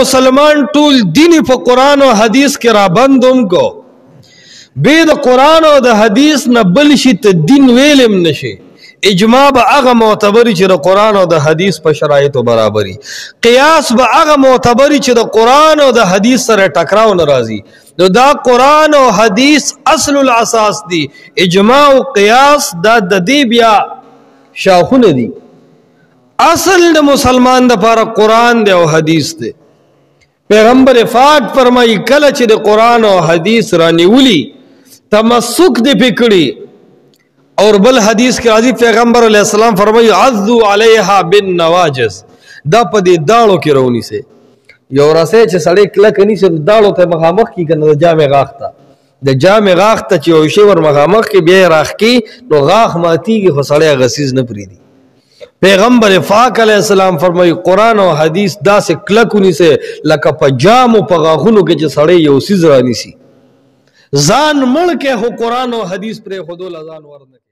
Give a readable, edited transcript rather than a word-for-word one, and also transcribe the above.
مسلمان ټول دین په قرآن او حدیث کې را بندوم کو بے د قرآن او د حدیث نه بل شي ته دین ویلم نشي اجماع به هغه معتبري چې د قرآن او د حدیث په شرایطو برابري قیاس به هغه معتبري چې د قرآن او د حدیث سره ټکراو نه راځي نو دا قرآن او حدیث اصل الاساس دی اجماع او قیاس دا د دې بیا شاخونه دي اصل د مسلمان د لپاره قرآن دی او حدیث دی پیغمبر پاک فرمایي کله چې د قرآن او حدیث رانیولي تمسک دی پکړي اور بل حدیث کے راضی پیغمبر علیہ السلام فرمائی عضو علیہا بالنواجز دا پا دی داڑو کی رونی سے یو رسے چھ سڑے کلکنی سے داڑو تے مخامخ کی کنا دا جامع غاخ تا دا جامع غاخ تا چھ اوشے ور مخامخ کی بیا راخ کی نو غاخ ماتی کی خو سڑے غسیز نپری دی پیغمبر پاک علیہ السلام فرمائی قرآن و حدیث دا سے کلکنی سے لکا پا جام و پا غاخونو کے چھ سڑے یو سیز رانی سی زان مڑ کے ہو قرآن و حدیث پر خودو لزان ورنک